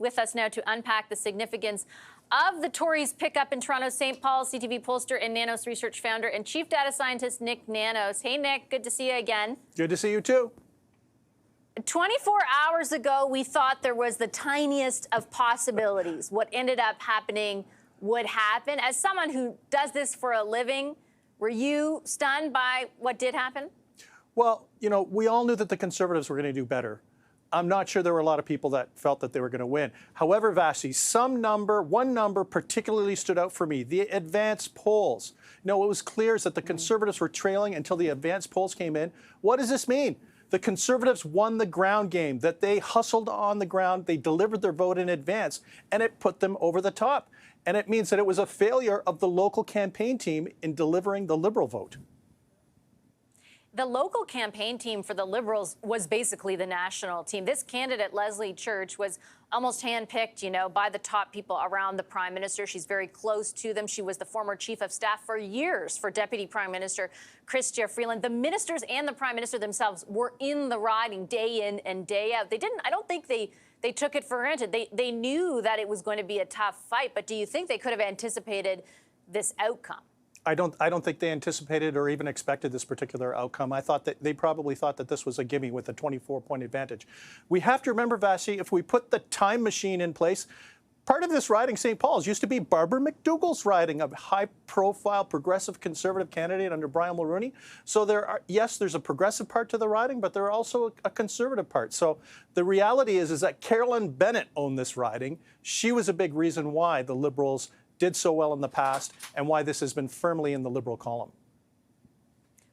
with us now to unpack the significance of the Tories' pickup in Toronto St. Paul. CTV pollster and Nanos research founder and chief data scientist Nick Nanos. Hey, Nick, good to see you again. Good to see you, too. 24 hours ago, we thought there was the tiniest of possibilities. What ended up happening would happen. As someone who does this for a living, were you stunned by what did happen? Well, you know, we all knew that the Conservatives were going to do better. I'm not sure there were a lot of people that felt that they were going to win. However, Vasi, one number particularly stood out for me, the advanced polls. You know, what was clear is that the Conservatives were trailing until the advanced polls came in. What does this mean? The Conservatives won the ground game, that they hustled on the ground, they delivered their vote in advance, and it put them over the top. And it means that it was a failure of the local campaign team in delivering the Liberal vote. The local campaign team for the Liberals was basically the national team. This candidate, Leslie Church, was almost handpicked, you know, by the top people around the Prime Minister. She's very close to them. She was the former chief of staff for years for Deputy Prime Minister Chrystia Freeland. The ministers and the Prime Minister themselves were in the riding day in and day out. I don't think they took it for granted. They knew that it was going to be a tough fight, but do you think they could have anticipated this outcome? I don't think they anticipated or even expected this particular outcome. I thought that they probably thought that this was a gimme with a 24-point advantage. We have to remember, Vasi, if we put the time machine in place, part of this riding, St. Paul's, used to be Barbara McDougall's riding, a high-profile progressive Conservative candidate under Brian Mulroney. So yes, there's a progressive part to the riding, but there are also a Conservative part. So the reality is that Carolyn Bennett owned this riding. She was a big reason why the Liberals did so well in the past and why this has been firmly in the Liberal column.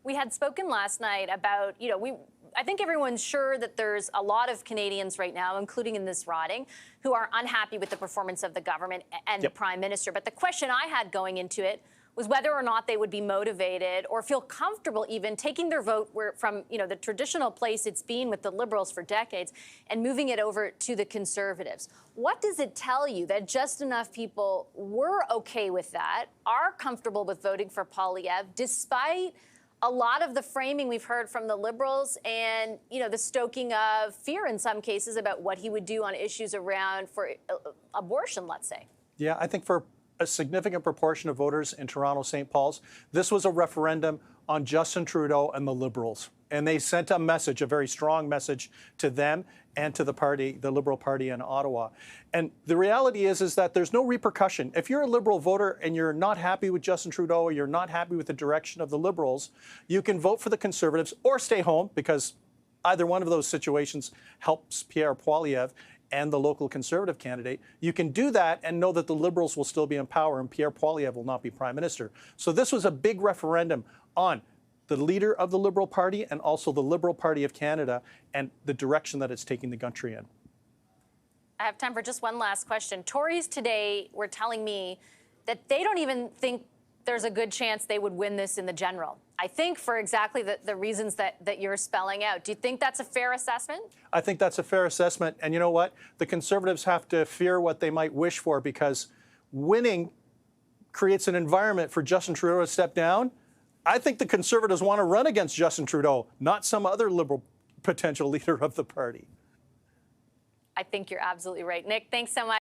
We had spoken last night about, you know, I think everyone's sure that there's a lot of Canadians right now, including in this riding, who are unhappy with the performance of the government and the Prime Minister. But the question I had going into it was whether or not they would be motivated or feel comfortable even taking their vote from, you know, the traditional place it's been with the Liberals for decades and moving it over to the Conservatives. What does it tell you that just enough people were okay with that, are comfortable with voting for Poilievre, despite a lot of the framing we've heard from the Liberals and, you know, the stoking of fear in some cases about what he would do on issues around for abortion, let's say? Yeah, I think for a significant proportion of voters in Toronto St. Paul's, this was a referendum on Justin Trudeau and the Liberals. And they sent a message, a very strong message to them and to the party, the Liberal Party in Ottawa. And the reality is that there's no repercussion. If you're a Liberal voter and you're not happy with Justin Trudeau or you're not happy with the direction of the Liberals, you can vote for the Conservatives or stay home, because either one of those situations helps Pierre Poilievre and the local Conservative candidate. You can do that and know that the Liberals will still be in power and Pierre Poilievre will not be Prime Minister. So this was a big referendum on the leader of the Liberal Party and also the Liberal Party of Canada and the direction that it's taking the country in. I have time for just one last question. Tories today were telling me that they don't even think there's a good chance they would win this in the general. I think for exactly the reasons that you're spelling out. Do you think that's a fair assessment? I think that's a fair assessment. And you know what? The Conservatives have to fear what they might wish for, because winning creates an environment for Justin Trudeau to step down. I think the Conservatives want to run against Justin Trudeau, not some other Liberal potential leader of the party. I think you're absolutely right. Nick, thanks so much.